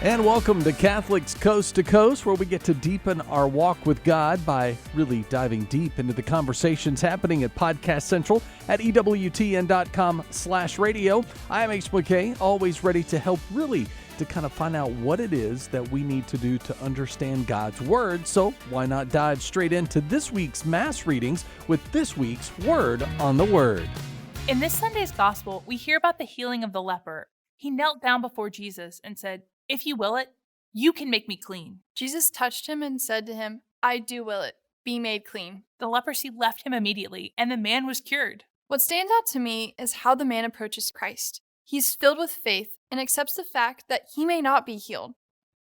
And welcome to Catholics Coast to Coast, where we get to deepen our walk with God by really diving deep into the conversations happening at Podcast Central at EWTN.com/radio. I am Ace McKay, always ready to help really to kind of find out what it is that we need to do to understand God's Word. So why not dive straight into this week's Mass readings with this week's Word on the Word. In this Sunday's Gospel, we hear about the healing of the leper. He knelt down before Jesus and said, "If you will it, you can make me clean." Jesus touched him and said to him, "I do will it. Be made clean." The leprosy left him immediately, and the man was cured. What stands out to me is how the man approaches Christ. He's filled with faith and accepts the fact that he may not be healed.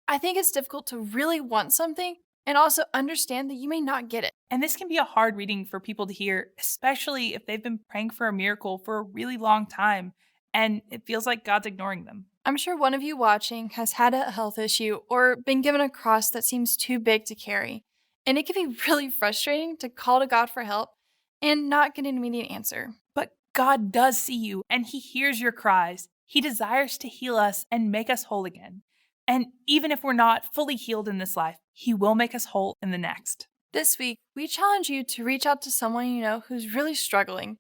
I think it's difficult to really want something and also understand that you may not get it. And this can be a hard reading for people to hear, especially if they've been praying for a miracle for a really long time, and it feels like God's ignoring them. I'm sure one of you watching has had a health issue or been given a cross that seems too big to carry. And it can be really frustrating to call to God for help and not get an immediate answer. But God does see you, and He hears your cries. He desires to heal us and make us whole again. And even if we're not fully healed in this life, He will make us whole in the next. This week, we challenge you to reach out to someone you know who's really struggling.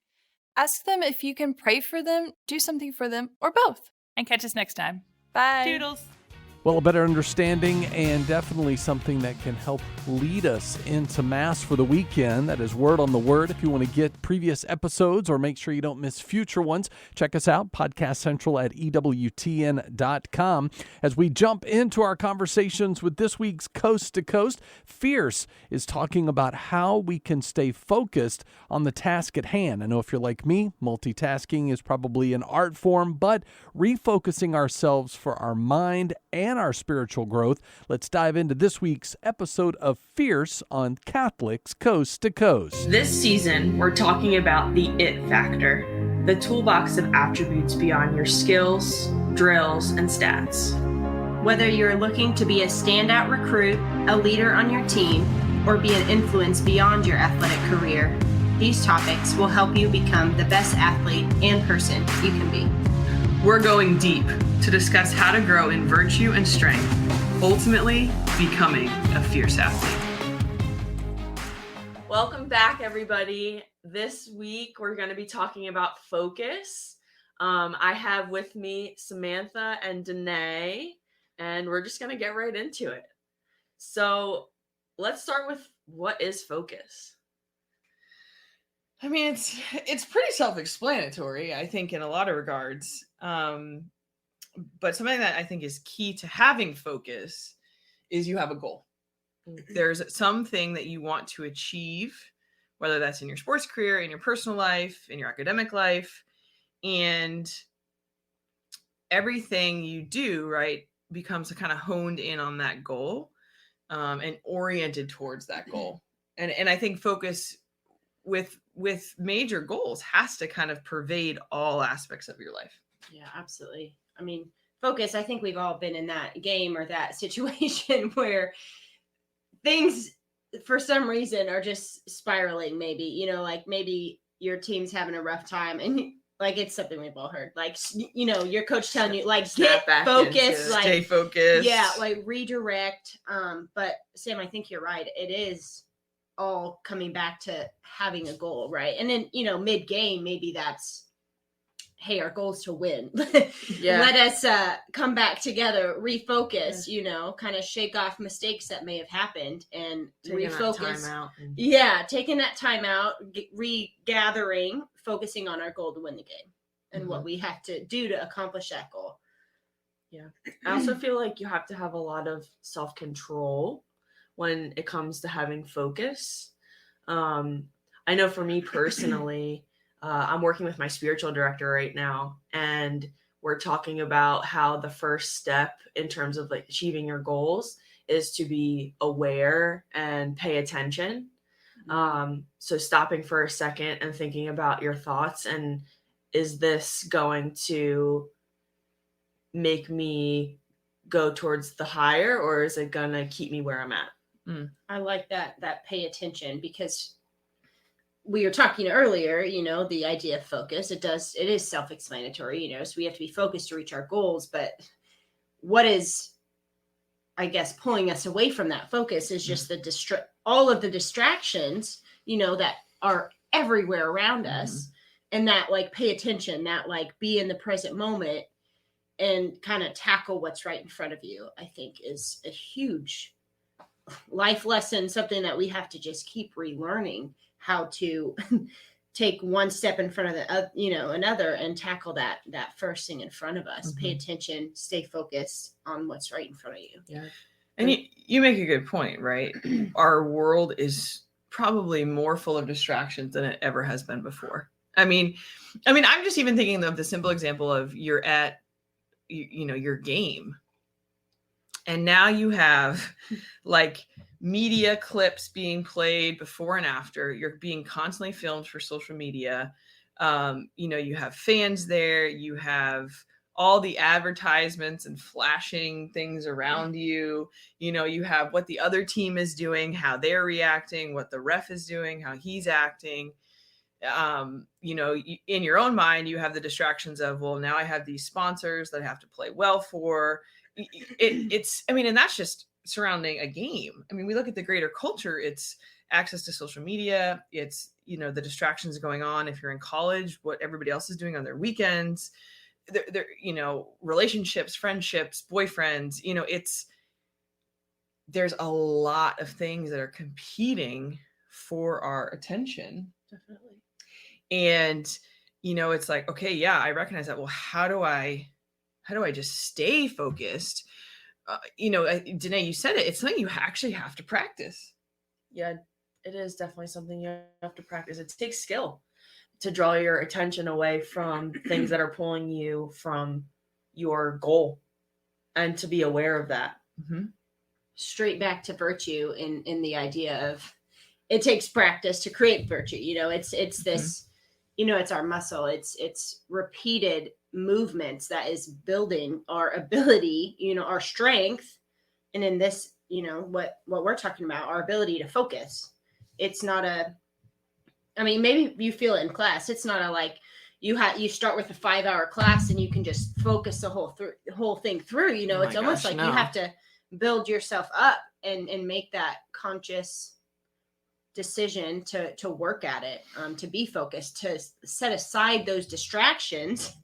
Ask them if you can pray for them, do something for them, or both. And catch us next time. Bye. Toodles. Well, a better understanding and definitely something that can help lead us into Mass for the weekend. That is Word on the Word. If you want to get previous episodes or make sure you don't miss future ones, check us out, Podcast Central at EWTN.com. As we jump into our conversations with this week's Coast to Coast, Fierce is talking about how we can stay focused on the task at hand. I know if you're like me, multitasking is probably an art form, but refocusing ourselves for our mind and our spiritual growth. Let's dive into this week's episode of Fierce on Catholics Coast to Coast. This season, we're talking about the IT factor, the toolbox of attributes beyond your skills, drills, and stats. Whether you're looking to be a standout recruit, a leader on your team, or be an influence beyond your athletic career, these topics will help you become the best athlete and person you can be. We're going deep to discuss how to grow in virtue and strength, ultimately becoming a fierce athlete. Welcome back, everybody. This week, we're going to be talking about focus. I have with me Samantha and Danae, and we're just going to get right into it. So let's start with, what is focus? I mean, it's pretty self-explanatory, I think, in a lot of regards. But something that I think is key to having focus is you have a goal. Mm-hmm. There's something that you want to achieve, whether that's in your sports career, in your personal life, in your academic life, and everything you do, right, becomes kind of honed in on that goal, and oriented towards that goal. And I think focus with major goals has to kind of pervade all aspects of your life. Yeah, absolutely. I mean, focus, I think we've all been in that game or that situation where things for some reason are just spiraling, maybe, like maybe your team's having a rough time and like it's something we've all heard, like, your coach telling you like, get focused, like stay focused. Yeah, like redirect. But Sam, I think you're right. It is all coming back to having a goal, right? And then, mid-game, maybe that's, hey, our goal is to win. Yeah. Let us come back together, refocus, kind of shake off mistakes that may have happened and refocus. Taking that time out, regathering, focusing on our goal to win the game and what we have to do to accomplish that goal. Yeah. I also feel like you have to have a lot of self-control when it comes to having focus. I know for me personally, I'm working with my spiritual director right now, and we're talking about how the first step in terms of like achieving your goals is to be aware and pay attention. So stopping for a second and thinking about your thoughts, and is this going to make me go towards the higher, or is it going to keep me where I'm at? I like that pay attention, because we were talking earlier, the idea of focus, it is self-explanatory, so we have to be focused to reach our goals, but what is I guess, pulling us away from that focus is just all of the distractions, that are everywhere around us, and that like pay attention, that like be in the present moment and kind of tackle what's right in front of you, I think is a huge life lesson, something that we have to just keep relearning how to take one step in front of the another and tackle that first thing in front of us. Pay attention, stay focused on what's right in front of you. Yeah. And you make a good point, right? Our world is probably more full of distractions than it ever has been before. I mean, I'm just even thinking of the simple example of you're at your game, and now you have like media clips being played before and after. You're being constantly filmed for social media. You have fans there. You have all the advertisements and flashing things around you. You have what the other team is doing, how they're reacting, what the ref is doing, how he's acting. In your own mind, you have the distractions of, well, now I have these sponsors that I have to play well for. And that's just surrounding a game. I mean, we look at the greater culture, it's access to social media. It's, the distractions going on. If you're in college, what everybody else is doing on their weekends, they're relationships, friendships, boyfriends, there's a lot of things that are competing for our attention. Definitely. And, it's like, okay, yeah, I recognize that. Well, how do I just stay focused? Danae, you said it. It's something you actually have to practice. Yeah, it is definitely something you have to practice. It takes skill to draw your attention away from things that are pulling you from your goal, and to be aware of that. Mm-hmm. Straight back to virtue in the idea of it takes practice to create virtue. It's this, it's our muscle. It's repeated movements that is building our ability, our strength. And in this, what we're talking about, our ability to focus. It's not maybe you feel it in class. It's not a like you start with a 5-hour class and you can just focus the whole thing through. It's almost like you have to build yourself up and make that conscious decision to work at it, to be focused, to set aside those distractions,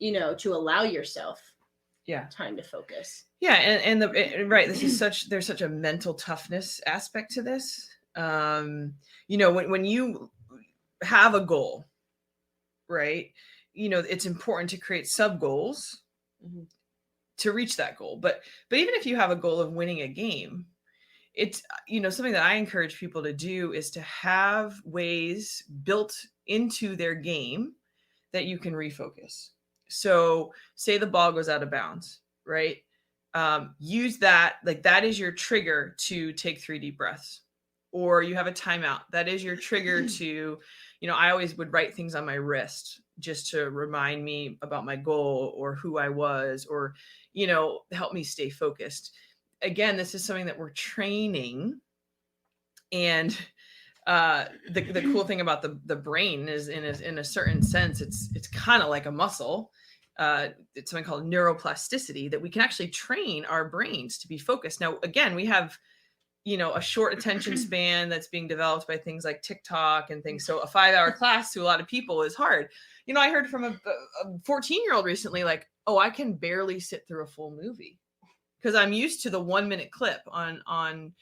to allow yourself time to focus. Yeah. And right. There's such a mental toughness aspect to this. When you have a goal, right, it's important to create sub goals to reach that goal. But even if you have a goal of winning a game, it's, something that I encourage people to do is to have ways built into their game that you can refocus. So say the ball goes out of bounds, right? Use that, like that is your trigger to take 3 deep breaths, or you have a timeout. That is your trigger to, I always would write things on my wrist just to remind me about my goal or who I was, or, help me stay focused. Again, this is something that we're training. And the cool thing about the brain is in a certain sense, it's kind of like a muscle. It's something called neuroplasticity, that we can actually train our brains to be focused. Now, again, we have, a short attention span that's being developed by things like TikTok and things. So a 5-hour class to a lot of people is hard. I heard from a 14-year-old recently, like, oh, I can barely sit through a full movie because I'm used to the 1-minute clip on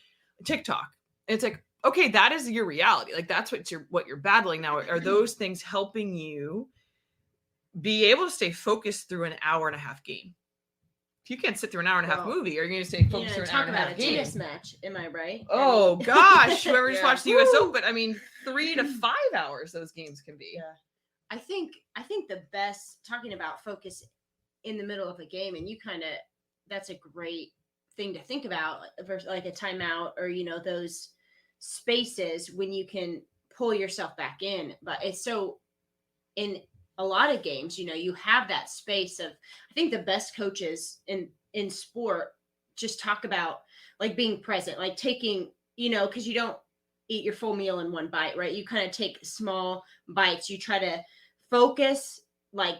TikTok. And it's like, okay, that is your reality. Like that's what you're battling now. Are those things helping you be able to stay focused through an 1.5-hour game? If you can't sit through an 1.5-hour movie, are you going to stay focused through an 1.5-hour game? Tennis match, am I right? Oh gosh, whoever just watched the U.S. Open, 3 to 5 hours those games can be. Yeah, I think the best, talking about focus in the middle of a game, and that's a great thing to think about, versus like a timeout or those spaces when you can pull yourself back in. But it's so in a lot of games, you have that space of, I think the best coaches in sport just talk about like being present, like taking, because you don't eat your full meal in one bite, right? You kind of take small bites. You try to focus like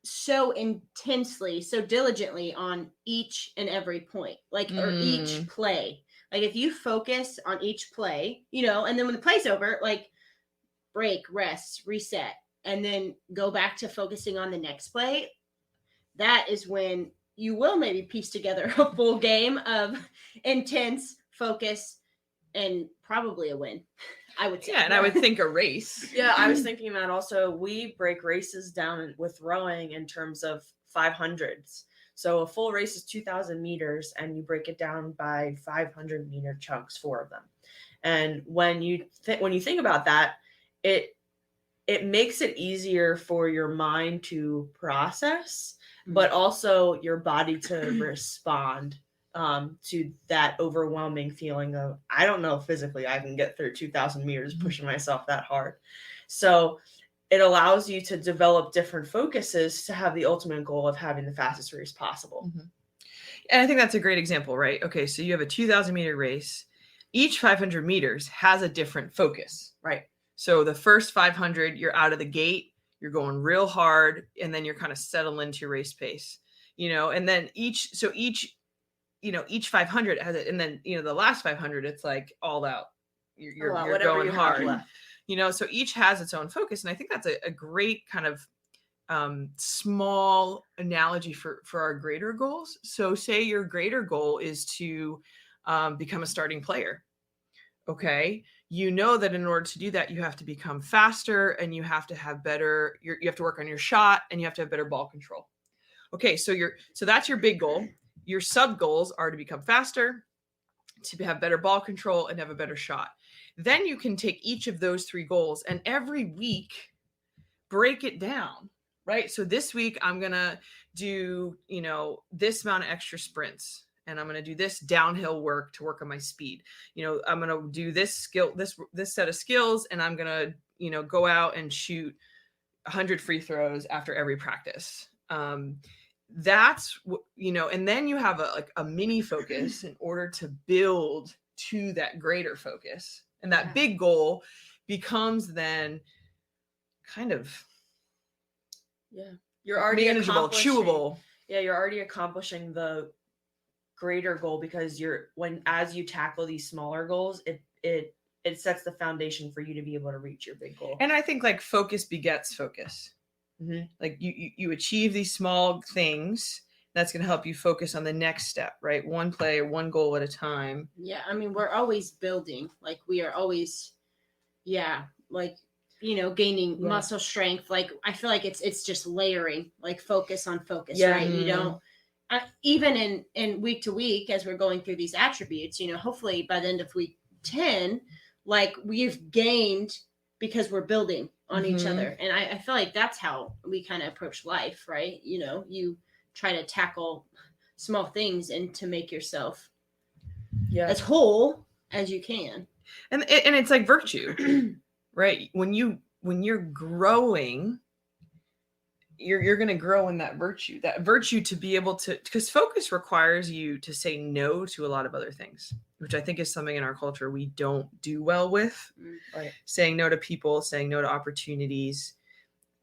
so intensely, so diligently on each and every point, like, or each play. Like, if you focus on each play, and then when the play's over, like, break, rest, reset, and then go back to focusing on the next play, that is when you will maybe piece together a full game of intense focus and probably a win, I would say. Yeah, and I would think a race. Yeah, I was thinking that also. We break races down with rowing in terms of 500s. So a full race is 2,000 meters, and you break it down by 500-meter chunks, 4 of them. And when you think about that, it makes it easier for your mind to process, but also your body to respond to that overwhelming feeling of, I don't know physically I can get through 2,000 meters pushing myself that hard. So it allows you to develop different focuses to have the ultimate goal of having the fastest race possible. And I think that's a great example, right? Okay, so you have a 2,000-meter race. Each 500 meters has a different focus, right? So the first 500, you're out of the gate, you're going real hard, and then you're kind of settle into your race pace, and then each 500 has it. And then, the last 500, it's like all out. You're going hard, so each has its own focus. And I think that's a great kind of small analogy for our greater goals. So say your greater goal is to become a starting player. Okay. That in order to do that, you have to become faster, and you have to have better, you have to work on your shot, and you have to have better ball control. Okay. So that's your big goal. Your sub goals are to become faster, to have better ball control, and have a better shot. Then you can take each of those 3 goals and every week break it down, right? So this week I'm going to do, this amount of extra sprints, and I'm going to do this downhill work to work on my speed. I'm going to do this skill, this set of skills, and I'm going to, go out and shoot 100 free throws after every practice. That's and then you have a mini focus in order to build to that greater focus, and that big goal becomes then kind of you're already manageable, chewable. You're already accomplishing the greater goal, because as you tackle these smaller goals, it sets the foundation for you to be able to reach your big goal. And I think like focus begets focus. Like you achieve these small things, that's going to help you focus on the next step, right? One play, one goal at a time. Yeah. I mean, we're always building, like we are always, gaining muscle strength. Like, I feel like it's just layering, like focus on focus, right? You don't, even in week to week, as we're going through these attributes, hopefully by the end of week 10, like we've gained because we're building on each other. And I feel like that's how we kind of approach life, right? You try to tackle small things and to make yourself as whole as you can. And it's like virtue, right? When you're growing, you're going to grow in that virtue to be able to, because focus requires you to say no to a lot of other things, which I think is something in our culture we don't do well with. Right. Saying no to people, saying no to opportunities.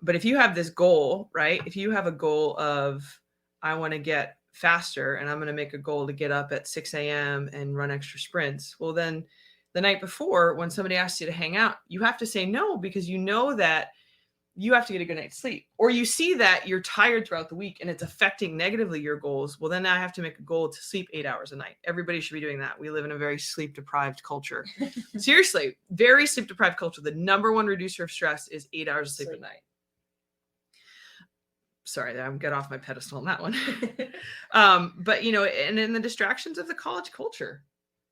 But if you have this goal, right? If you have a goal of, I want to get faster, and I'm going to make a goal to get up at 6 a.m. and run extra sprints. Well, then the night before, when somebody asks you to hang out, you have to say no, because you know that you have to get a good night's sleep, or you see that you're tired throughout the week and it's affecting negatively your goals. Well, then I have to make a goal to sleep 8 hours a night. Everybody should be doing that. We live in a very sleep deprived culture. Seriously, very sleep deprived culture. The number one reducer of stress is 8 hours of sleep at night. Sorry, I'm get off my pedestal on that one. But and in the distractions of the college culture,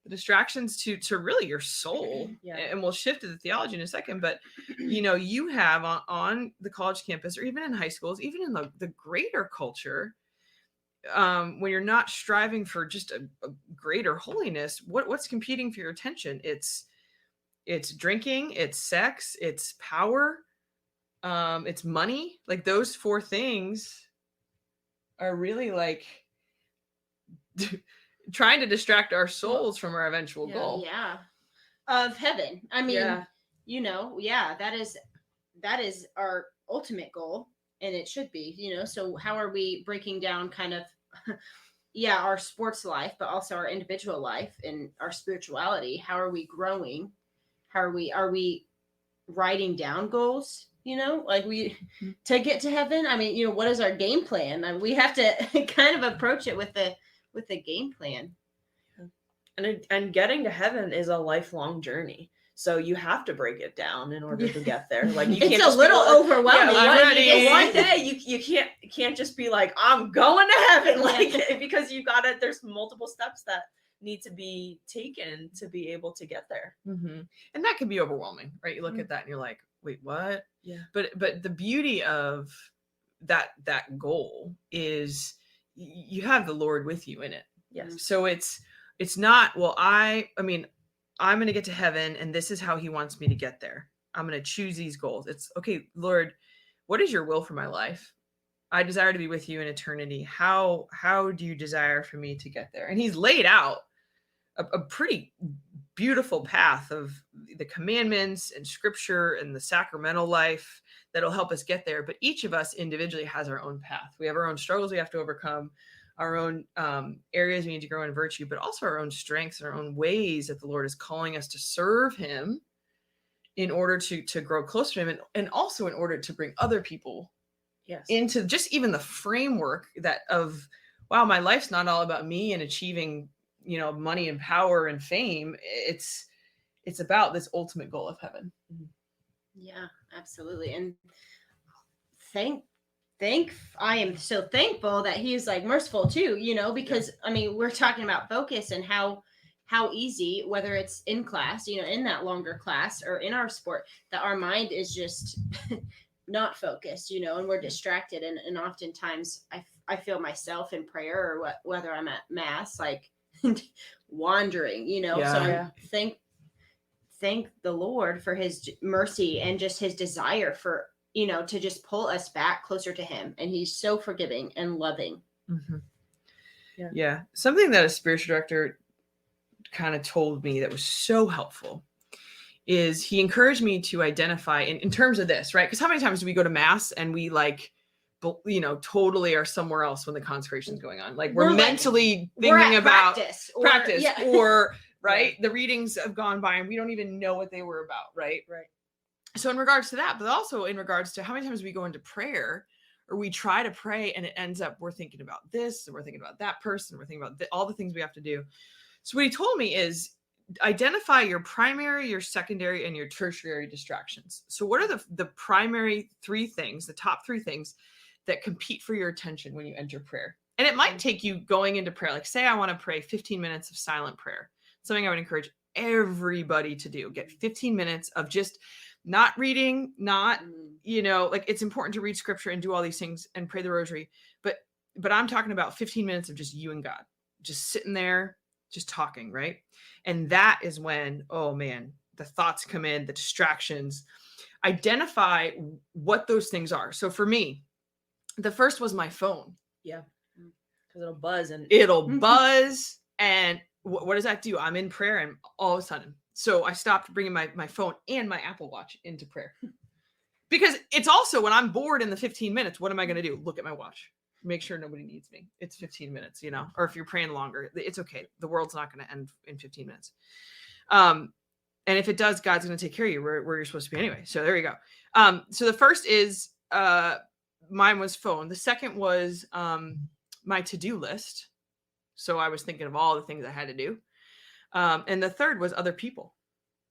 the distractions to really your soul, and we'll shift to the theology in a second, but you have on the college campus, or even in high schools, even in the greater culture, when you're not striving for just a greater holiness, what's competing for your attention? It's drinking, it's sex, it's power, it's money. Like those 4 things are really like trying to distract our souls from our eventual goal. Yeah. Of heaven. I mean, that is our ultimate goal. and it should be, so how are we breaking down kind of yeah, our sports life, but also our individual life and our spirituality? How are we growing? Are we writing down goals, like we to get to heaven? I mean, what is our game plan? And we have to kind of approach it with the game plan. And getting to heaven is a lifelong journey. So you have to break it down in order to get there. Like you can't It's a just little overwhelming. One day you can't just be like, I'm going to heaven, like because there's multiple steps that need to be taken to be able to get there. Mm-hmm. And that can be overwhelming, right? You look at that and you're like, wait, what? Yeah. But the beauty of that goal is you have the Lord with you in it. Yes. So it's not, well, I mean, I'm going to get to heaven and this is how he wants me to get there. I'm going to choose these goals. It's okay, Lord, what is your will for my life? I desire to be with you in eternity. How do you desire for me to get there? And he's laid out a pretty beautiful path of the commandments and scripture and the sacramental life that'll help us get there. But each of us individually has our own path. We have our own struggles we have to overcome, our own areas we need to grow in virtue, but also our own strengths and our own ways that the Lord is calling us to serve him in order to grow closer to him, and also in order to bring other people into just even the framework that of, wow, my life's not all about me and achieving, money and power and fame. It's about this ultimate goal of heaven. Yeah, absolutely. And I am so thankful that he's like merciful too, because I mean, we're talking about focus and how easy, whether it's in class, in that longer class or in our sport, that our mind is just not focused, and we're distracted. And oftentimes I feel myself in prayer or whether I'm at mass, like wandering, so I thank the Lord for his mercy and just his desire for, to just pull us back closer to him. And he's so forgiving and loving. Mm-hmm. Yeah. Something that a spiritual director kind of told me that was so helpful is he encouraged me to identify in terms of this, right? Because how many times do we go to mass and we totally are somewhere else when the consecration is going on? Like we're mentally thinking about practice or right. The readings have gone by and we don't even know what they were about. Right. So in regards to that, but also in regards to how many times we go into prayer or we try to pray and it ends up, we're thinking about this and we're thinking about that person. We're thinking about all the things we have to do. So what he told me is identify your primary, your secondary, and your tertiary distractions. So what are the primary three things, the top three things that compete for your attention when you enter prayer? And it might take you going into prayer. Like say I want to pray 15 minutes of silent prayer. Something I would encourage everybody to do. Get 15 minutes of just not reading, not, it's important to read scripture and do all these things and pray the rosary. But I'm talking about 15 minutes of just you and God, just sitting there, just talking, right? And that is when, oh man, the thoughts come in, the distractions. Identify what those things are. So for me, the first was my phone. Yeah. Because it'll buzz. And what does that do? I'm in prayer and all of a sudden. So I stopped bringing my phone and my Apple Watch into prayer. Because it's also when I'm bored in the 15 minutes, what am I going to do? Look at my watch. Make sure nobody needs me. It's 15 minutes, or if you're praying longer, it's okay. The world's not going to end in 15 minutes. And if it does, God's going to take care of you where you're supposed to be anyway. So there you go. So the first is, mine was phone. The second was, my to-do list. So I was thinking of all the things I had to do. And the third was other people.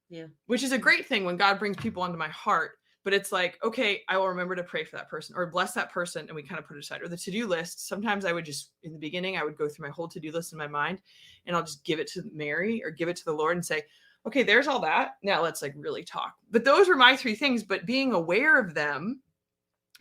Yeah. Which is a great thing when God brings people onto my heart. But it's like, okay, I will remember to pray for that person or bless that person. And we kind of put it aside. Or the to-do list. Sometimes I would just, in the beginning, I would go through my whole to-do list in my mind and I'll just give it to Mary or give it to the Lord and say, okay, there's all that. Now let's really talk. But those were my three things. But being aware of them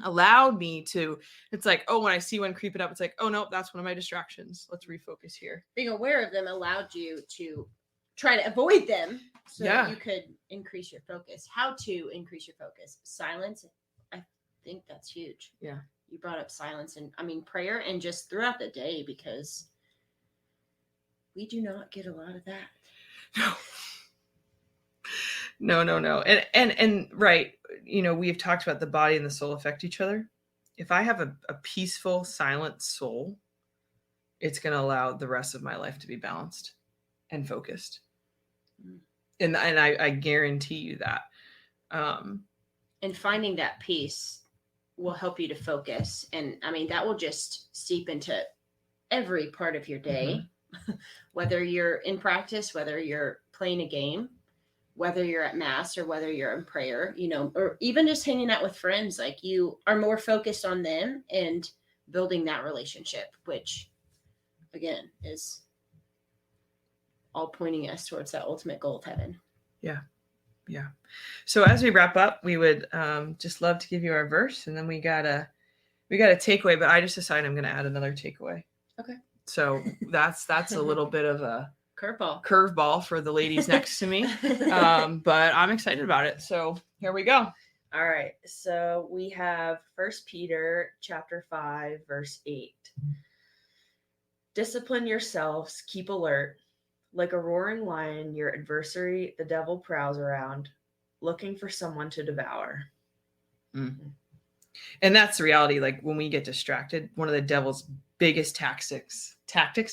allowed me to, it's like, oh, when I see one creeping up, it's like, oh no, that's one of my distractions. Let's refocus here. Being aware of them allowed you to try to avoid them so that you could increase your focus. How to increase your focus? Silence. I think that's huge. Yeah. You brought up silence and prayer and just throughout the day, because we do not get a lot of that. No. And right. We've talked about the body and the soul affect each other. if I have a peaceful, silent soul, it's going to allow the rest of my life to be balanced and focused. And I guarantee you that. And finding that peace will help you to focus. And I mean, that will just seep into every part of your day, whether you're in practice, whether you're playing a game, whether you're at mass or whether you're in prayer, you know, or even just hanging out with friends. Like, you are more focused on them and building that relationship, which again is all pointing us towards that ultimate goal of heaven. Yeah. So as we wrap up, we would just love to give you our verse, and then we got a takeaway, but I just decided I'm going to add another takeaway. Okay. So that's a little bit of a curveball for the ladies next to me. But I'm excited about it. So here we go. All right. So we have 1 Peter chapter 5, verse 8. Discipline yourselves, keep alert. Like a roaring lion, your adversary, the devil, prowls around, looking for someone to devour. Mm-hmm. And that's the reality. Like, when we get distracted, one of the devil's biggest tactics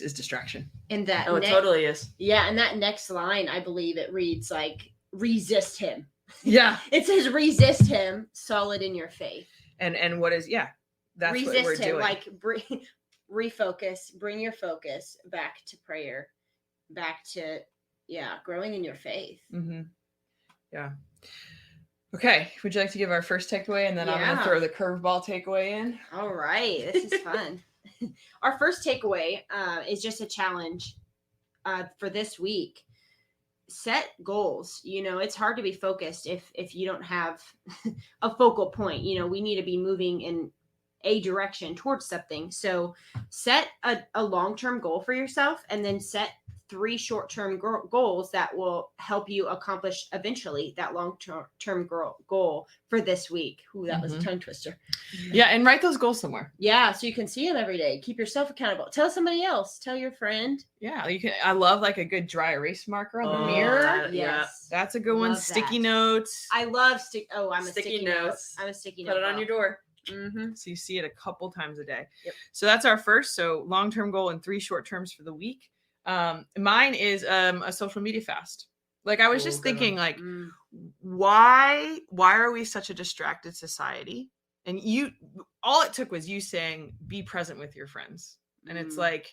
is distraction. And that it totally is. Yeah, and that next line, I believe it reads like, resist him. Yeah. It says resist him, solid in your faith. And what is, that's resist what we're him, doing. like refocus, bring your focus back to prayer, back to growing in your faith. Mm-hmm. Yeah. Okay, would you like to give our first takeaway, and then I'm going to throw the curveball takeaway in? All right, this is fun. Our first takeaway is just a challenge for this week. Set goals. You know, it's hard to be focused if you don't have a focal point. You know, we need to be moving in a direction towards something. So set a long-term goal for yourself, and then set 3 short-term goals that will help you accomplish eventually that long-term goal for this week. Ooh, that was a tongue twister. Yeah, and write those goals somewhere. Yeah, so you can see them every day. Keep yourself accountable. Tell somebody else. Tell your friend. Yeah, you can. I love like a good dry erase marker on the mirror. Yes, that's a good one. Sticky notes. I love I'm a sticky notes. I'm a sticky note. Put it on your door. Mm-hmm. So you see it a couple times a day. Yep. So that's our first. So long-term goal and 3 short terms for the week. Mine is a social media fast. Like, I was just thinking, like, why are we such a distracted society? And all it took was you saying, be present with your friends. And it's like,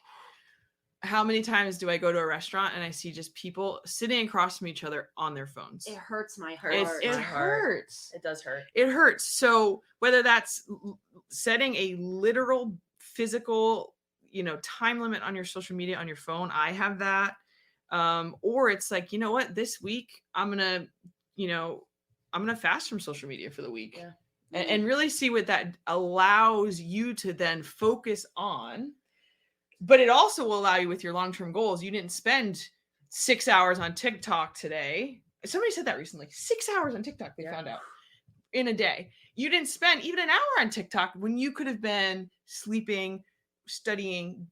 how many times do I go to a restaurant and I see just people sitting across from each other on their phones? It hurts my heart. It hurts. It does hurt. It hurts. So whether that's setting a literal physical, time limit on your social media on your phone, I have that. Or it's like, you know what, this week I'm going to fast from social media for the week. Yeah. And really see what that allows you to then focus on. But it also will allow you with your long-term goals. You didn't spend 6 hours on TikTok today. Somebody said that recently. 6 hours on TikTok, they found out, in a day. You didn't spend even an hour on TikTok when you could have been sleeping, studying,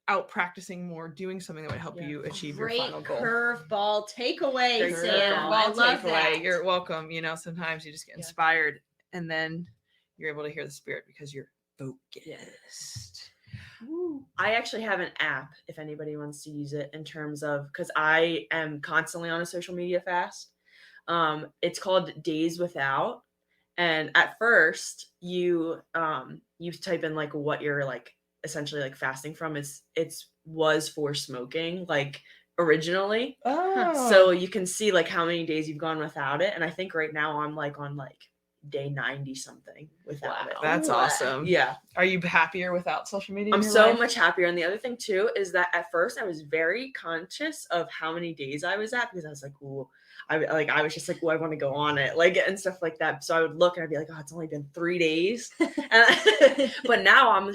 out practicing more, doing something that would help you achieve your final goal. Curveball takeaway, Sam. I love that. You're welcome. Sometimes you just get inspired, and then you're able to hear the Spirit because you're focused. I actually have an app if anybody wants to use it, in terms of, because I am constantly on a social media fast. It's called Days Without, and at first you type in like what you're like essentially like fasting from. It was for smoking, like, originally. So you can see like how many days you've gone without it, and I think right now I'm like on like day 90 something without it. That's awesome. Yeah. Are you happier without social media? I'm so much happier. And the other thing too is that at first I was very conscious of how many days I was at, because I was like, ooh, I was just like, I want to go on it, like, and stuff like that. So I would look and I'd be like, oh, it's only been 3 days. But now I'm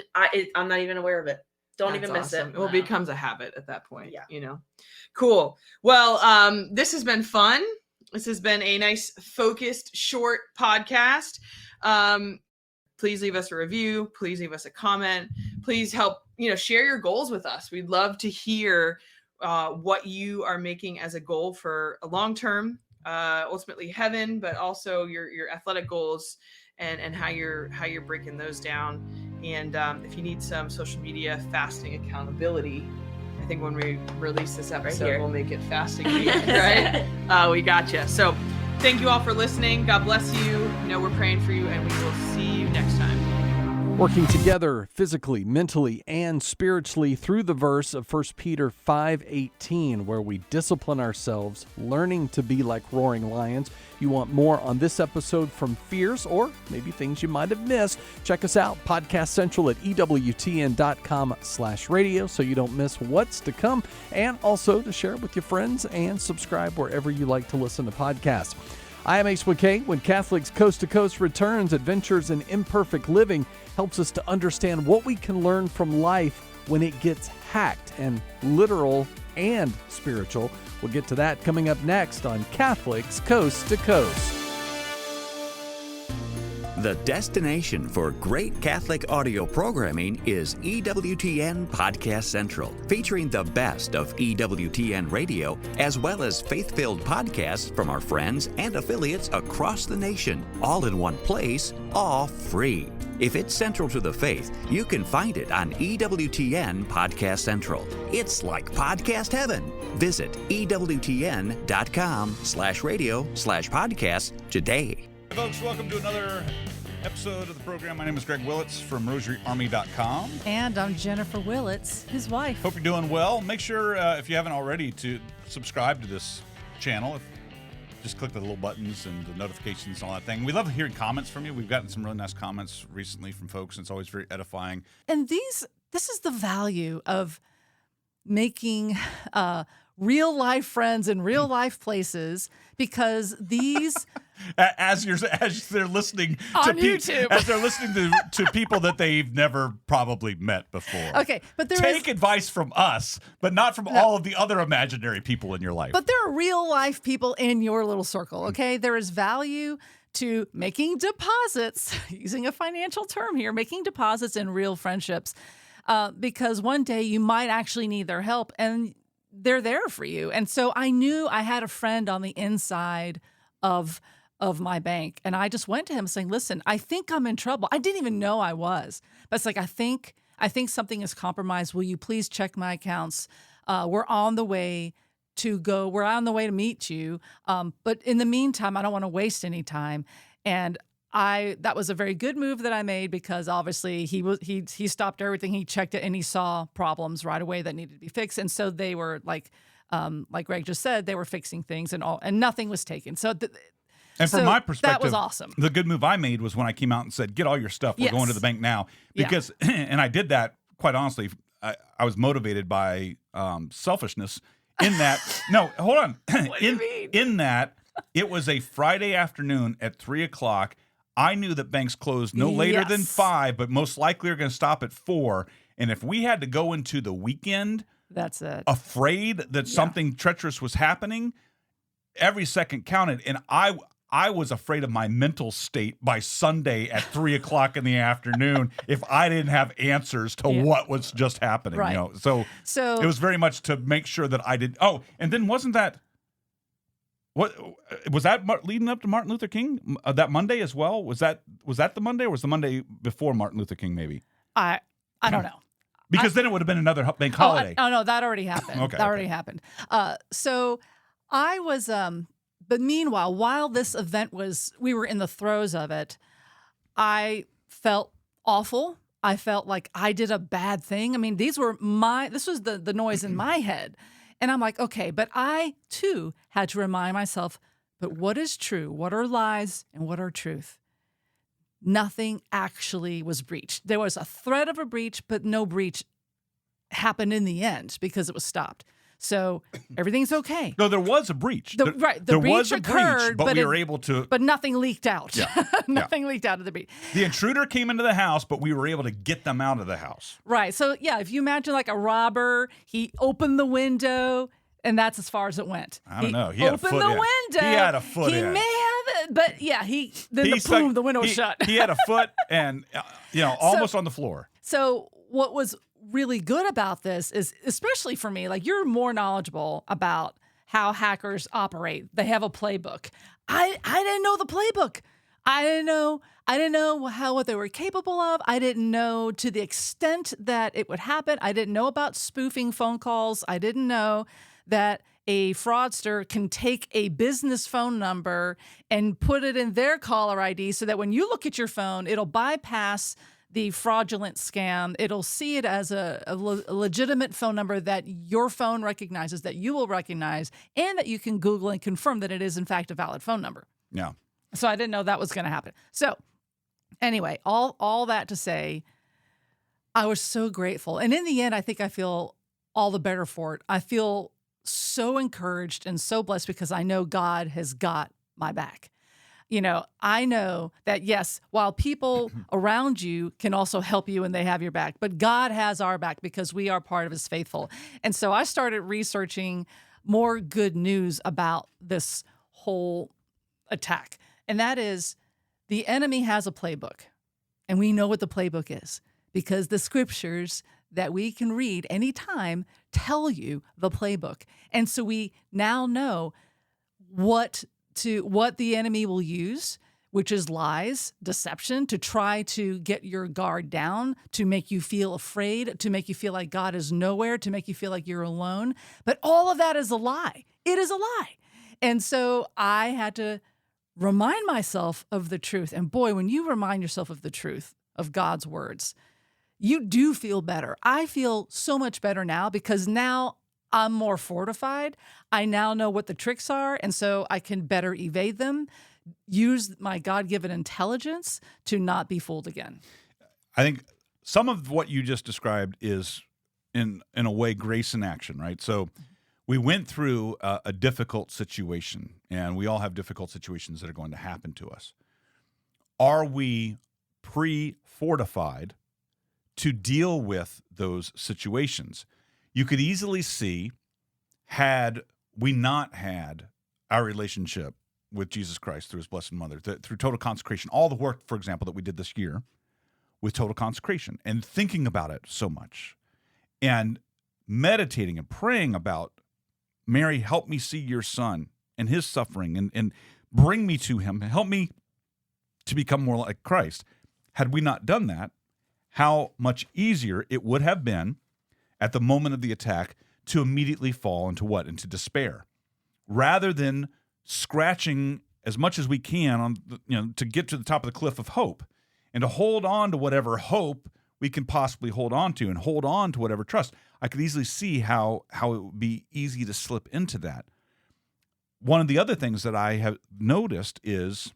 not even aware of it. Don't even miss it. Well, it becomes a habit at that point. Yeah. Cool. Well, this has been fun. This has been a nice, focused, short podcast. Please leave us a review. Please leave us a comment. Please help, share your goals with us. We'd love to hear what you are making as a goal for a long-term, ultimately heaven, but also your athletic goals. and how you're breaking those down. And if you need some social media fasting accountability, I think when we release this episode, we'll make it fasting week, right? We got you. So thank you all for listening. God bless you. You know, we're praying for you, and we will see you next time. Working together physically, mentally, and spiritually through the verse of 1 Peter 5:18, where we discipline ourselves, learning to be like roaring lions. You want more on this episode from Fierce, or maybe things you might have missed, check us out, Podcast Central at EWTN.com/radio, so you don't miss what's to come, and also to share it with your friends and subscribe wherever you like to listen to podcasts. I am Ace McKay. When Catholics Coast to Coast returns, Adventures in Imperfect Living helps us to understand what we can learn from life when it gets hacked, and literal and spiritual. We'll get to that coming up next on Catholics Coast to Coast. The destination for great Catholic audio programming is EWTN Podcast Central, featuring the best of EWTN radio, as well as faith-filled podcasts from our friends and affiliates across the nation, all in one place, all free. If it's central to the faith, you can find it on EWTN Podcast Central. It's like podcast heaven. Visit EWTN.com/radio/podcast today. Hey folks, welcome to another episode of the program. My name is Greg Willits from RosaryArmy.com. And I'm Jennifer Willits, his wife. Hope you're doing well. Make sure, if you haven't already, to subscribe to this channel. Just click the little buttons and the notifications and all that thing. We love hearing comments from you. We've gotten some really nice comments recently from folks, and it's always very edifying. And this is the value of making real life friends in real life places, because these as they're listening on to YouTube, as they're listening to people that they've never probably met before. Okay, but take advice from us, but not from all of the other imaginary people in your life. But there are real life people in your little circle. Okay, there is value to making deposits, using a financial term here, making deposits in real friendships, because one day you might actually need their help, and they're there for you. And so I knew I had a friend on the inside of my bank, and I just went to him saying, listen, I think I'm in trouble. I didn't even know I was, but it's like, I think something is compromised. Will you please check my accounts? We're on the way to meet you. But in the meantime, I don't want to waste any time. And that was a very good move that I made, because obviously he stopped everything. He checked it, and he saw problems right away that needed to be fixed. And so they were like Greg just said, they were fixing things, and nothing was taken. And from my perspective, that was awesome. The good move I made was when I came out and said, get all your stuff. We're going to the bank now. Because, and I did that, quite honestly, I was motivated by selfishness in that, no, hold on. What do you mean? In that, it was a Friday afternoon at 3:00. I knew that banks closed no later than 5, but most likely are going to stop at 4. And if we had to go into the weekend, that's it, afraid that something treacherous was happening, every second counted. And I was afraid of my mental state by Sunday at 3:00 in the afternoon if I didn't have answers to what was just happening. Right. You know? So it was very much to make sure that I did. Oh, and then wasn't that leading up to Martin Luther King that Monday as well? Was that the Monday, or was the Monday before Martin Luther King? Maybe I don't know. Because then it would have been another bank holiday. No, that already happened. Okay, that already happened. So I was, but meanwhile, while this event we were in the throes of it, I felt awful. I felt like I did a bad thing. I mean, this was the noise in my head. And I'm like, okay, but I too had to remind myself, but what is true? What are lies and what are truth? Nothing actually was breached. There was a threat of a breach, but no breach happened in the end because it was stopped. So everything's okay. No, there was a breach. The breach occurred, but we were able to. But nothing leaked out. Yeah. Nothing leaked out of the breach. The intruder came into the house, but we were able to get them out of the house. Right. So yeah, if you imagine like a robber, he opened the window, and that's as far as it went. I don't know. He opened the window. He had a foot He in. may have, but yeah, the window was shut. He had a foot and almost on the floor. So what was really good about this is, especially for me, like you're more knowledgeable about how hackers operate. They have a playbook. I didn't know the playbook. I didn't know what they were capable of. I didn't know to the extent that it would happen. I didn't know about spoofing phone calls. I didn't know that a fraudster can take a business phone number and put it in their caller ID so that when you look at your phone, it'll bypass the fraudulent scam. It'll see it as a legitimate phone number that your phone recognizes, that you will recognize, and that you can Google and confirm that it is, in fact, a valid phone number. Yeah. So I didn't know that was going to happen. So anyway, all that to say, I was so grateful. And in the end, I think I feel all the better for it. I feel so encouraged and so blessed because I know God has got my back. I know that, yes, while people around you can also help you and they have your back, but God has our back because we are part of his faithful. And so I started researching more good news about this whole attack. And that is, the enemy has a playbook. And we know what the playbook is because the scriptures that we can read anytime tell you the playbook. And so we now know what the enemy will use, which is lies, deception, to try to get your guard down, to make you feel afraid, to make you feel like God is nowhere, to make you feel like you're alone. But all of that is a lie. It is a lie. And so I had to remind myself of the truth. And boy, when you remind yourself of the truth of God's words, you do feel better. I feel so much better now because now I'm more fortified. I now know what the tricks are, and so I can better evade them, use my God-given intelligence to not be fooled again. I think some of what you just described is, in a way, grace in action, right? So we went through a difficult situation, and we all have difficult situations that are going to happen to us. Are we pre-fortified to deal with those situations? You could easily see, had we not had our relationship with Jesus Christ through his Blessed Mother, through total consecration, all the work, for example, that we did this year with total consecration and thinking about it so much and meditating and praying about, Mary, help me see your son and his suffering and bring me to him, help me to become more like Christ. Had we not done that, how much easier it would have been at the moment of the attack to immediately fall into what? Into despair. Rather than scratching as much as we can on to get to the top of the cliff of hope and to hold on to whatever hope we can possibly hold on to and hold on to whatever trust. I could easily see how it would be easy to slip into that. One of the other things that I have noticed is,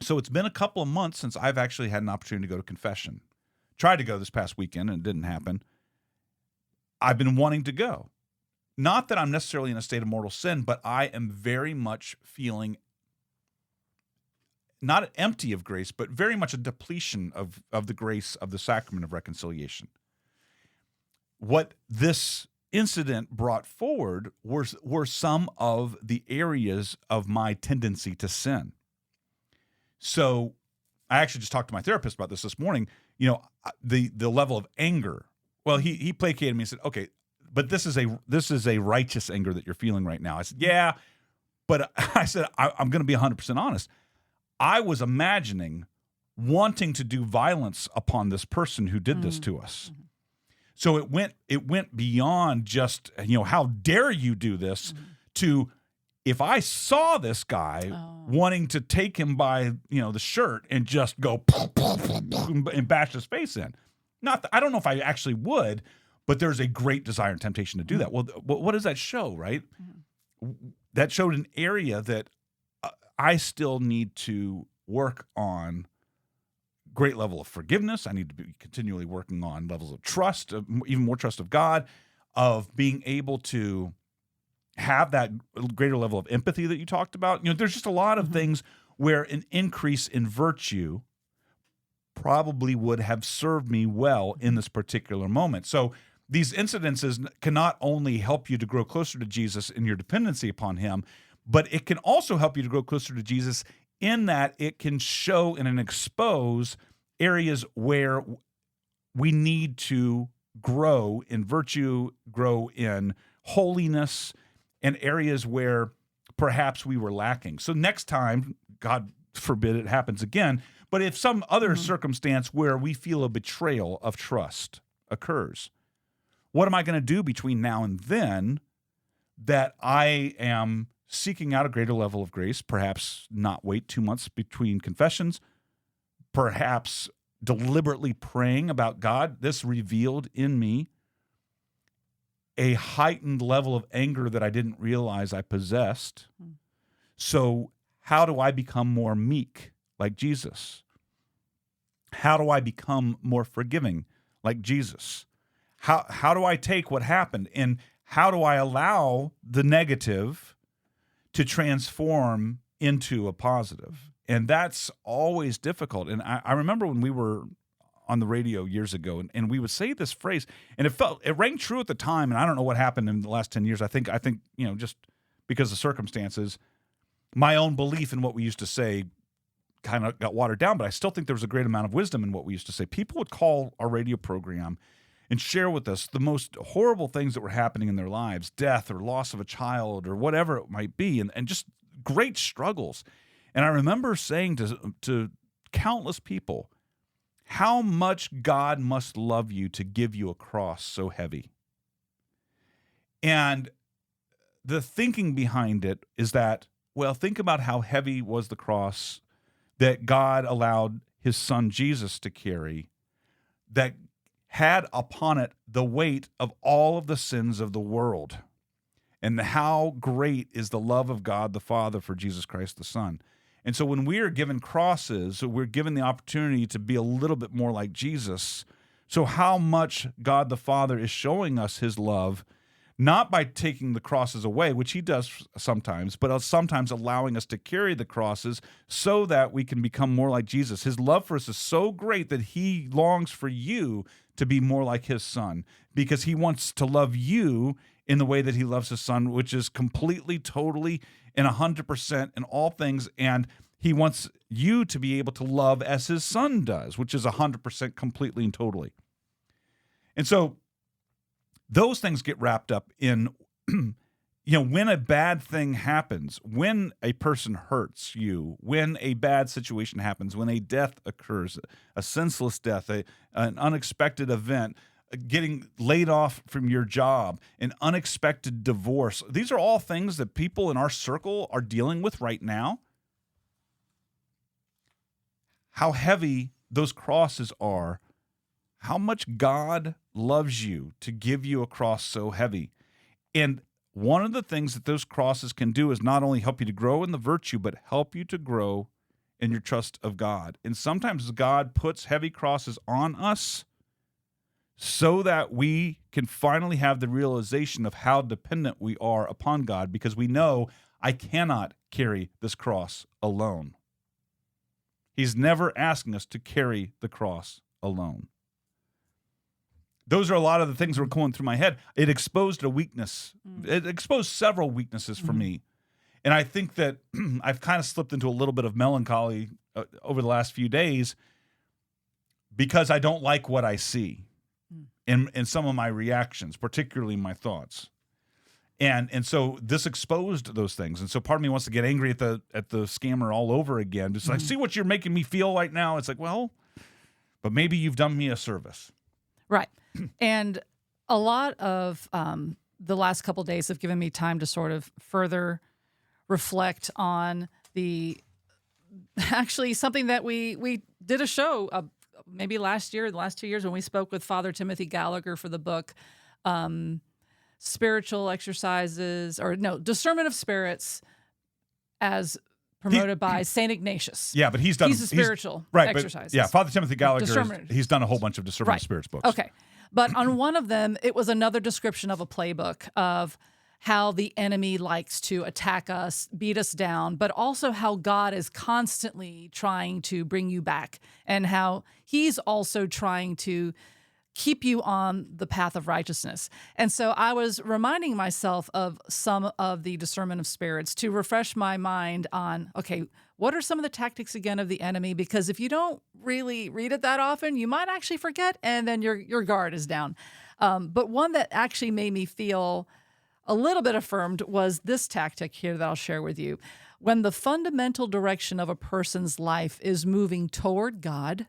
so it's been a couple of months since I've actually had an opportunity to go to confession. Tried to go this past weekend and it didn't happen. I've been wanting to go. Not that I'm necessarily in a state of mortal sin, but I am very much feeling not empty of grace, but very much a depletion of the grace of the sacrament of reconciliation. What this incident brought forward were some of the areas of my tendency to sin. So I actually just talked to my therapist about this morning. The level of anger. Well, he placated me and said, okay, but this is a righteous anger that you're feeling right now. I said, yeah, but I said, I'm going to be 100% honest. I was imagining wanting to do violence upon this person who did this to us. Mm-hmm. So it went beyond just, how dare you do this, to, if I saw this guy wanting to take him by, the shirt and just go and bash his face in. I don't know if I actually would, but there's a great desire and temptation to do that. Well, what does that show, right? That showed an area that I still need to work on. Great level of forgiveness. I need to be continually working on levels of trust, even more trust of God, of being able to have that greater level of empathy that you talked about. There's just a lot of things where an increase in virtue probably would have served me well in this particular moment. So these incidences can not only help you to grow closer to Jesus in your dependency upon him, but it can also help you to grow closer to Jesus in that it can show and expose areas where we need to grow in virtue, grow in holiness, and areas where perhaps we were lacking. So next time, God forbid it happens again. But if some other circumstance where we feel a betrayal of trust occurs, what am I going to do between now and then that I am seeking out a greater level of grace? Perhaps not wait 2 months between confessions, perhaps deliberately praying about God. This revealed in me a heightened level of anger that I didn't realize I possessed. So how do I become more meek like Jesus? How do I become more forgiving like Jesus? How do I take what happened and how do I allow the negative to transform into a positive? And that's always difficult. And I remember when we were on the radio years ago, and we would say this phrase, and it rang true at the time. And I don't know what happened in the last 10 years. I think just because of circumstances, my own belief in what we used to say kind of got watered down. But I still think there was a great amount of wisdom in what we used to say. People would call our radio program and share with us the most horrible things that were happening in their lives, death or loss of a child or whatever it might be, and just great struggles. And I remember saying to countless people, how much God must love you to give you a cross so heavy. And the thinking behind it is that, well, think about how heavy was the cross that God allowed his son Jesus to carry, that had upon it the weight of all of the sins of the world. And how great is the love of God the Father for Jesus Christ the Son. And so when we are given crosses, we're given the opportunity to be a little bit more like Jesus. So how much God the Father is showing us his love, not by taking the crosses away, which he does sometimes, but sometimes allowing us to carry the crosses so that we can become more like Jesus. His love for us is so great that he longs for you to be more like his son, because he wants to love you in the way that he loves his son, which is completely, totally, and 100% in all things. And he wants you to be able to love as his son does, which is 100% completely and totally. And so those things get wrapped up in, when a bad thing happens, when a person hurts you, when a bad situation happens, when a death occurs, a senseless death, an unexpected event, getting laid off from your job, an unexpected divorce. These are all things that people in our circle are dealing with right now. How heavy those crosses are, how much God loves you to give you a cross so heavy. And one of the things that those crosses can do is not only help you to grow in the virtue, but help you to grow in your trust of God. And sometimes God puts heavy crosses on us so that we can finally have the realization of how dependent we are upon God, because we know I cannot carry this cross alone. He's never asking us to carry the cross alone. Those are a lot of the things that were going through my head. It exposed a weakness. It exposed several weaknesses for me. And I think that I've kind of slipped into a little bit of melancholy over the last few days because I don't like what I see in some of my reactions, particularly my thoughts. And so this exposed those things. And so part of me wants to get angry at the scammer all over again. Just like, see what you're making me feel right now. It's like, well, but maybe you've done me a service. Right. And a lot of the last couple of days have given me time to sort of further reflect on actually something that we did a show maybe last year, the last 2 years, when we spoke with Father Timothy Gallagher for the book, Spiritual Exercises, Discernment of Spirits, as promoted by St. Ignatius. Yeah, but he's a spiritual exercises. But, Father Timothy Gallagher, he's done a whole bunch of Discernment of Spirits books. Okay. But on one of them, it was another description of a playbook of how the enemy likes to attack us, beat us down, but also how God is constantly trying to bring you back, and how he's also trying to keep you on the path of righteousness. And so I was reminding myself of some of the discernment of spirits to refresh my mind on, okay, what are some of the tactics again of the enemy? Because if you don't really read it that often, you might actually forget, and then your guard is down. But one that actually made me feel a little bit affirmed was this tactic here that I'll share with you. When the fundamental direction of a person's life is moving toward God,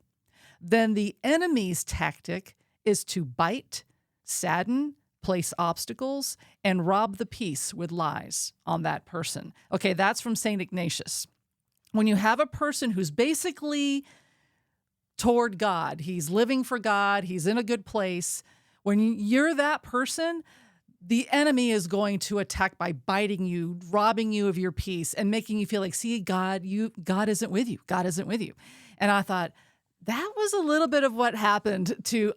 then the enemy's tactic is to bite, sadden, place obstacles, and rob the peace with lies on that person. Okay, that's from St. Ignatius. When you have a person who's basically toward God, he's living for God, he's in a good place, when you're that person, the enemy is going to attack by biting you, robbing you of your peace, and making you feel like, see, God isn't with you. God isn't with you. And I thought, that was a little bit of what happened to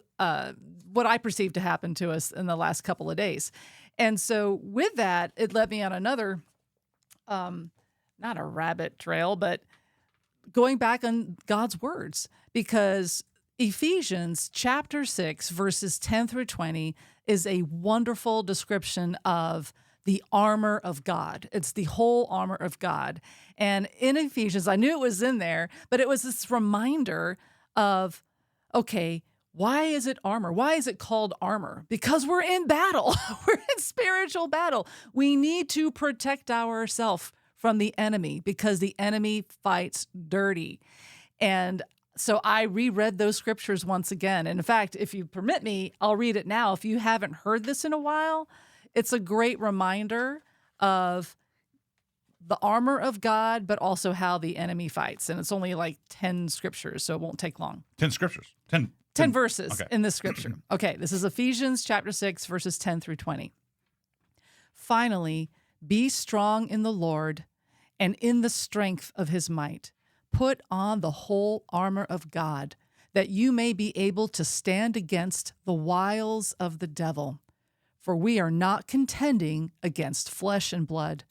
what I perceived to happen to us in the last couple of days. And so with that, it led me on another, not a rabbit trail, but going back on God's words, because Ephesians chapter 6, verses 10 through 20 is a wonderful description of the armor of God. It's the whole armor of God. And in Ephesians, I knew it was in there, but it was this reminder of, okay, why is it armor? Why is it called armor? Because we're in battle. We're in spiritual battle. We need to protect ourselves from the enemy because the enemy fights dirty. And so I reread those scriptures once again. And in fact, if you permit me, I'll read it now. If you haven't heard this in a while, it's a great reminder of the armor of God, but also how the enemy fights. And it's only like 10 scriptures, so it won't take long. 10 scriptures. 10 verses in this scripture. Okay, this is Ephesians chapter 6, verses 10 through 20. Finally, be strong in the Lord and in the strength of his might. Put on the whole armor of God, that you may be able to stand against the wiles of the devil. For we are not contending against flesh and blood,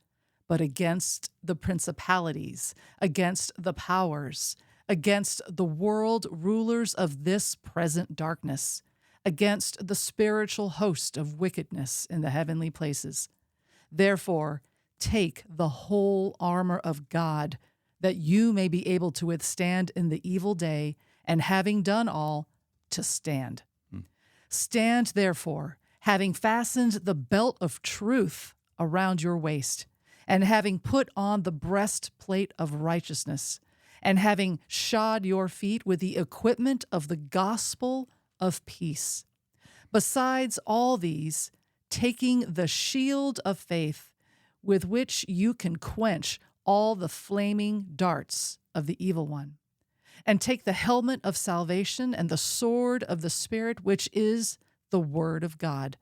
but against the principalities, against the powers, against the world rulers of this present darkness, against the spiritual host of wickedness in the heavenly places. Therefore, take the whole armor of God, that you may be able to withstand in the evil day, and having done all, to stand. Stand, therefore, having fastened the belt of truth around your waist, and having put on the breastplate of righteousness, and having shod your feet with the equipment of the gospel of peace. Besides all these, taking the shield of faith, with which you can quench all the flaming darts of the evil one, and take the helmet of salvation and the sword of the Spirit, which is the word of God.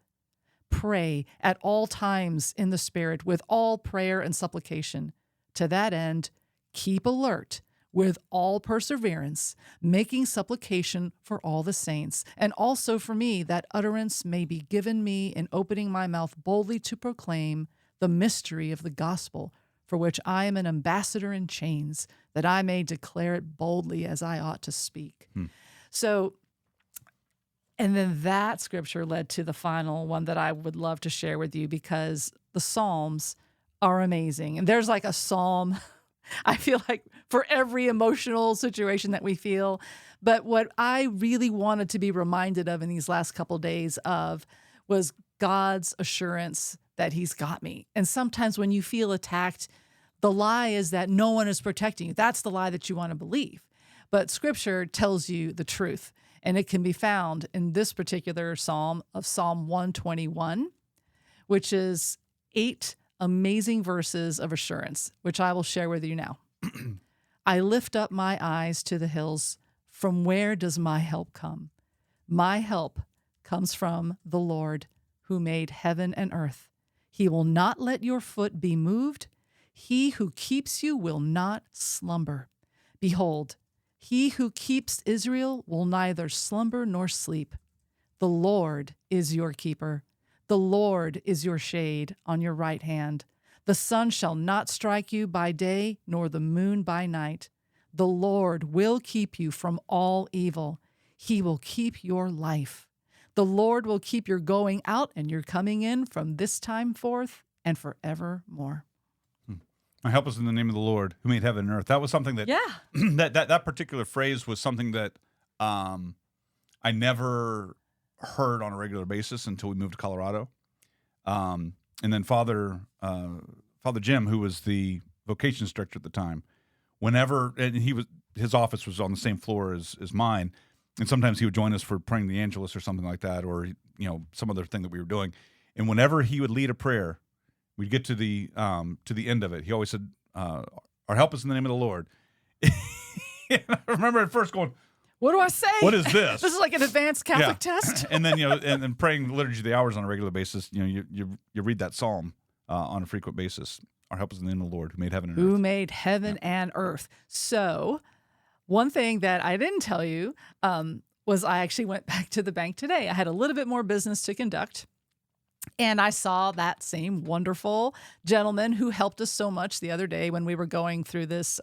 Pray at all times in the Spirit with all prayer and supplication. To that end, keep alert with all perseverance, making supplication for all the saints, and also for me, that utterance may be given me in opening my mouth boldly to proclaim the mystery of the gospel, for which I am an ambassador in chains, that I may declare it boldly as I ought to speak. So, and then that scripture led to the final one that I would love to share with you, because the Psalms are amazing. And there's like a psalm, I feel like, for every emotional situation that we feel. But what I really wanted to be reminded of in these last couple days of was God's assurance that he's got me. And sometimes when you feel attacked, the lie is that no one is protecting you. That's the lie that you want to believe. But scripture tells you the truth. And it can be found in this particular psalm of Psalm 121, which is 8 amazing verses of assurance, which I will share with you now. I lift up my eyes to the hills. From where does my help come? My help comes from the Lord, who made heaven and earth. He will not let your foot be moved. He who keeps you will not slumber. Behold, he who keeps Israel will neither slumber nor sleep. The Lord is your keeper. The Lord is your shade on your right hand. The sun shall not strike you by day, nor the moon by night. The Lord will keep you from all evil. He will keep your life. The Lord will keep your going out and your coming in from this time forth and forevermore. My help is in the name of the Lord, who made heaven and earth. That was something that that particular phrase was something that I never heard on a regular basis until we moved to Colorado. then Father Jim, who was the vocations director at the time, and his office was on the same floor as mine, and sometimes he would join us for praying the Angelus or something like that, or some other thing that we were doing. And whenever he would lead a prayer, we'd get to the end of it. He always said, "Our help is in the name of the Lord." And I remember at first going, What do I say? "What is this?" This is like an advanced Catholic test. And then and then praying the Liturgy of the Hours on a regular basis. You read that psalm on a frequent basis. Our help is in the name of the Lord who made heaven and earth. Who made heaven and earth. So one thing that I didn't tell you was I actually went back to the bank today. I had a little bit more business to conduct. And I saw that same wonderful gentleman who helped us so much the other day when we were going through this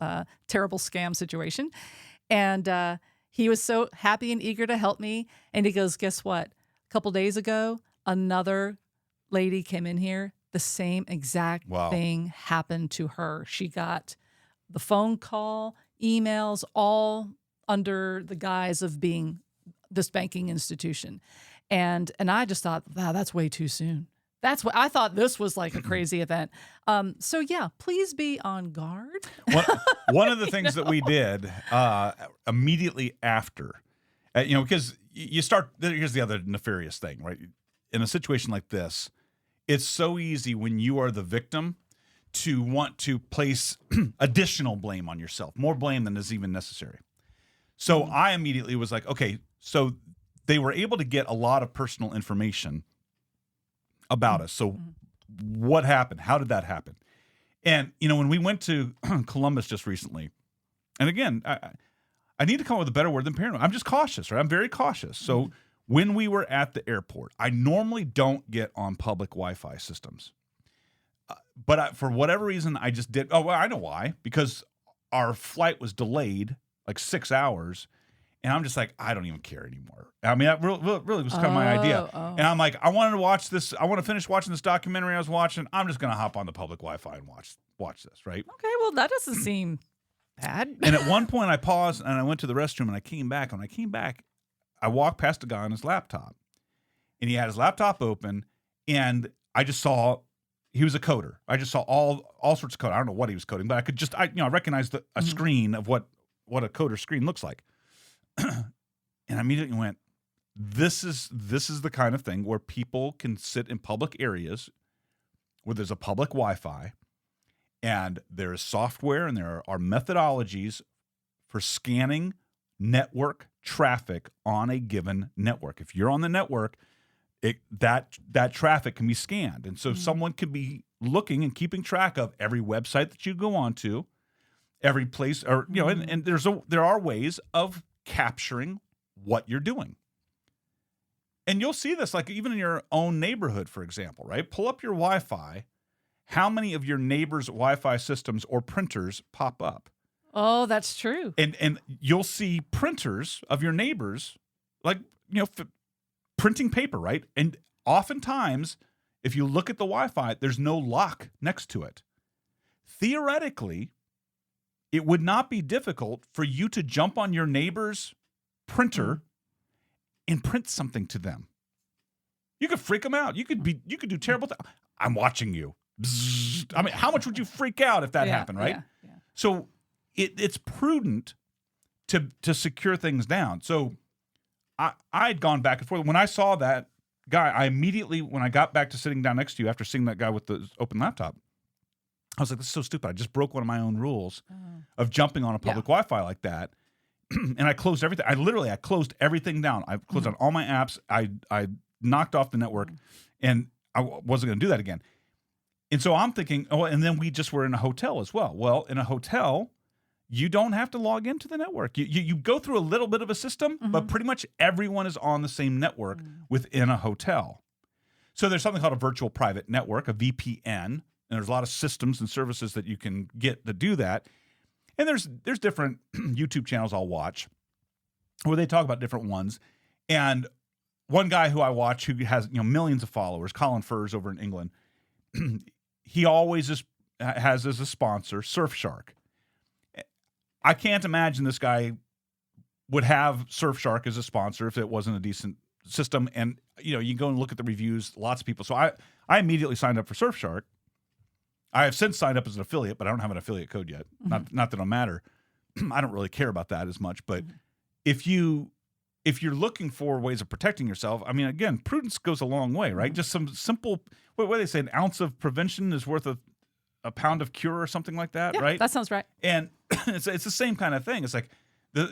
terrible scam situation. And he was so happy and eager to help me. And he goes, guess what? A couple days ago, another lady came in here. The same exact thing happened to her. She got the phone call, emails, all under the guise of being this banking institution. And I just thought, wow, that's way too soon. That's what I thought. This was like a crazy event. So yeah, please be on guard. One of the things that we did immediately after, because you start. Here's the other nefarious thing, right? In a situation like this, it's so easy when you are the victim to want to place additional blame on yourself, more blame than is even necessary. So I immediately was like, okay, so they were able to get a lot of personal information about us. So what happened? How did that happen? And, when we went to Columbus just recently, and again, I need to come up with a better word than paranoid. I'm just cautious, right? I'm very cautious. So when we were at the airport, I normally don't get on public Wi-Fi systems. But for whatever reason, I just did. Oh, well, I know why. Because our flight was delayed like 6 hours. And I'm just like, I don't even care anymore. I mean, that really was kind of my idea. And I'm like, I wanted to watch this. I want to finish watching this documentary I was watching. I'm just going to hop on the public Wi-Fi and watch this, right? Okay, well, that doesn't seem bad. And at one point, I paused and I went to the restroom and I came back. And when I came back, I walked past a guy on his laptop. And he had his laptop open. And I just saw he was a coder. I just saw all sorts of code. I don't know what he was coding, but I could just I recognized a screen of what a coder screen looks like. And I immediately went, this is the kind of thing where people can sit in public areas where there's a public Wi-Fi and there is software and there are methodologies for scanning network traffic on a given network. If you're on the network, that traffic can be scanned. And so someone could be looking and keeping track of every website that you go on to, every place, or and there are ways of capturing what you're doing. And you'll see this like even in your own neighborhood, for example, right? Pull up your Wi-Fi. How many of your neighbors' Wi-Fi systems or printers pop up? Oh, that's true. And you'll see printers of your neighbors, like, printing paper, right? And oftentimes, if you look at the Wi-Fi, there's no lock next to it. Theoretically, it would not be difficult for you to jump on your neighbor's printer and print something to them. You could freak them out. You could do terrible things. I'm watching you. Bzzz. I mean, how much would you freak out if that happened, right? Yeah. So it's prudent to secure things down. So I'd gone back and forth. When I saw that guy, I immediately, when I got back to sitting down next to you after seeing that guy with the open laptop, I was like, this is so stupid. I just broke one of my own rules of jumping on a public Wi-Fi like that. And I closed everything. I closed everything down. I closed on all my apps. I knocked off the network, and I wasn't going to do that again. And so I'm thinking, and then we just were in a hotel as well. Well, in a hotel, you don't have to log into the network. You go through a little bit of a system, but pretty much everyone is on the same network within a hotel. So there's something called a virtual private network, a VPN, and there's a lot of systems and services that you can get to do that. And there's different YouTube channels I'll watch where they talk about different ones. And one guy who I watch who has millions of followers, Colin Furze over in England, he always has as a sponsor Surfshark. I can't imagine this guy would have Surfshark as a sponsor if it wasn't a decent system, and you can go and look at the reviews. Lots of people. So I immediately signed up for Surfshark. I have since signed up as an affiliate, but I don't have an affiliate code yet. Not that it'll matter. I don't really care about that as much. But if you're looking for ways of protecting yourself, I mean, again, prudence goes a long way, right? Just some simple, what do they say? An ounce of prevention is worth a pound of cure or something like that, right? That sounds right. And it's the same kind of thing. It's like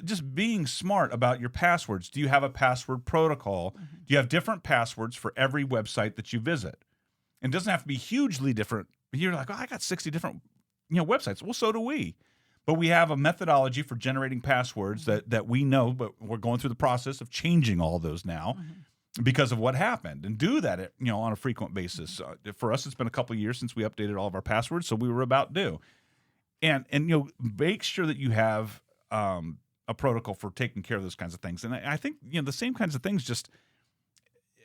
just being smart about your passwords. Do you have a password protocol? Do you have different passwords for every website that you visit? It doesn't have to be hugely different. You're like, I got 60 different websites. Well, so do we. But we have a methodology for generating passwords that we know, but we're going through the process of changing all those now because of what happened, and do that on a frequent basis. For us, it's been a couple of years since we updated all of our passwords, so we were about due. And make sure that you have a protocol for taking care of those kinds of things. And I think the same kinds of things. Just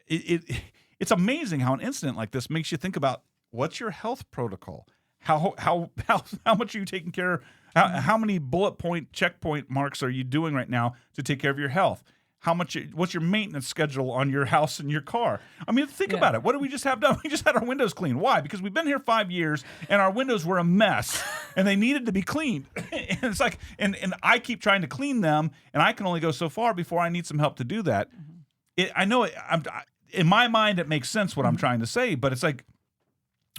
it's amazing how an incident like this makes you think about what's your health protocol. How much are you taking care of? How many bullet point checkpoint marks are you doing right now to take care of your health? What's your maintenance schedule on your house and your car? I mean, think about it. What did we just have done? We just had our windows cleaned. Why? Because we've been here 5 years and our windows were a mess and they needed to be cleaned. And it's like, and I keep trying to clean them, and I can only go so far before I need some help to do that. I know in my mind it makes sense what I'm trying to say, but it's like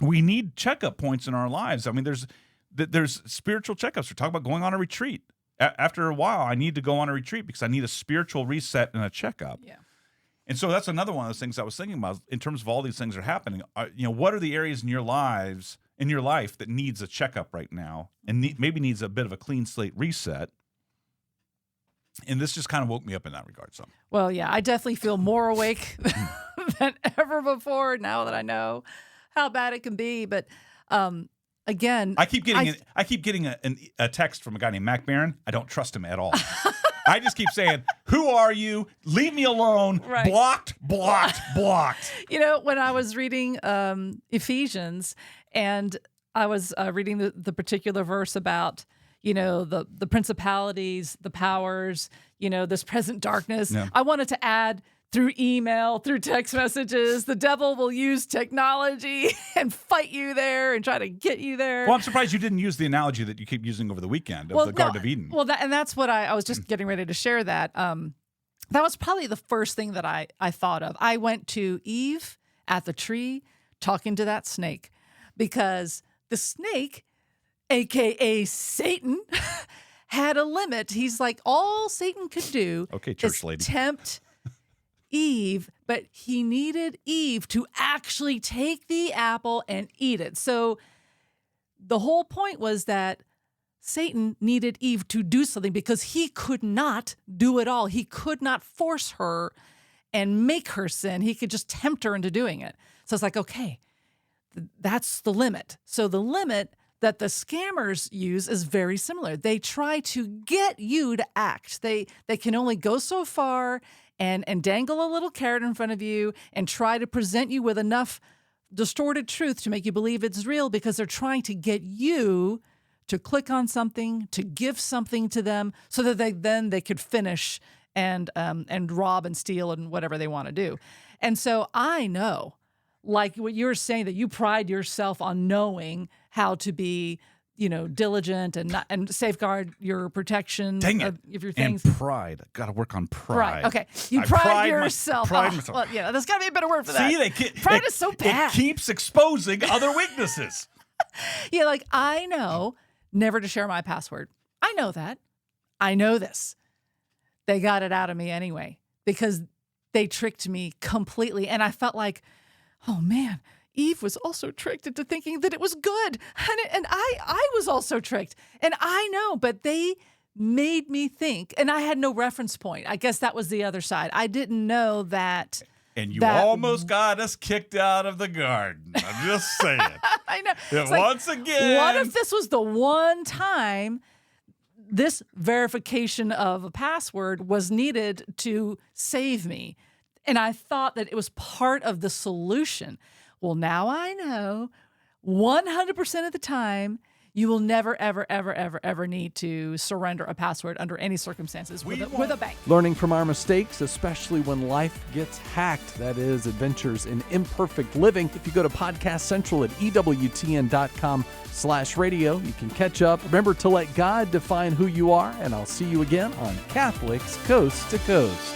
we need checkup points in our lives. I mean, there's spiritual checkups. We're talking about going on a retreat. After a while, I need to go on a retreat because I need a spiritual reset and a checkup. Yeah. And so that's another one of those things I was thinking about in terms of all these things are happening. What are the areas in your life that needs a checkup right now and maybe needs a bit of a clean slate reset? And this just kind of woke me up in that regard. So. Well, yeah, I definitely feel more awake than ever before now that I know how bad it can be. But again, I keep getting a text from a guy named Mac Barron. I don't trust him at all. I just keep saying, "Who are you? Leave me alone." Right. Blocked. When I was reading Ephesians, and I was reading the particular verse about the principalities, the powers, this present darkness. Yeah. I wanted to add, through email, through text messages, the devil will use technology and fight you there and try to get you there. Well, I'm surprised you didn't use the analogy that you keep using over the weekend of the Garden of Eden. Well, that's what I was just getting ready to share that. That was probably the first thing that I thought of. I went to Eve at the tree talking to that snake because the snake, a.k.a. Satan, had a limit. He's like, all Satan could do is tempt Eve, but he needed Eve to actually take the apple and eat it. So the whole point was that Satan needed Eve to do something because he could not do it all. He could not force her and make her sin. He could just tempt her into doing it. So it's like, okay, that's the limit. So the limit that the scammers use is very similar. They try to get you to act. They can only go so far and dangle a little carrot in front of you and try to present you with enough distorted truth to make you believe it's real because they're trying to get you to click on something, to give something to them so that they could finish and rob and steal and whatever they want to do. And so I know, like what you're saying, that you pride yourself on knowing how to be, diligent and safeguard your protection of your things. And pride. Got to work on pride. Okay. You pride yourself. Myself. Well, there's got to be a better word for that. Pride is so bad. It keeps exposing other weaknesses. I know never to share my password. I know that. I know this. They got it out of me anyway because they tricked me completely. And I felt like, oh man, Eve was also tricked into thinking that it was good. And I was also tricked. And I know, but they made me think. And I had no reference point. I guess that was the other side. I didn't know that. And you almost got us kicked out of the garden. I'm just saying. I know. Once again. What if this was the one time this verification of a password was needed to save me? And I thought that it was part of the solution. Well, now I know 100% of the time You will never, ever, ever, ever, ever need to surrender a password under any circumstances with a bank. Learning from our mistakes, especially when life gets hacked. That is Adventures in Imperfect Living. If you go to Podcast Central at EWTN.com/radio, you can catch up. Remember to let God define who you are, and I'll see you again on Catholics Coast to Coast.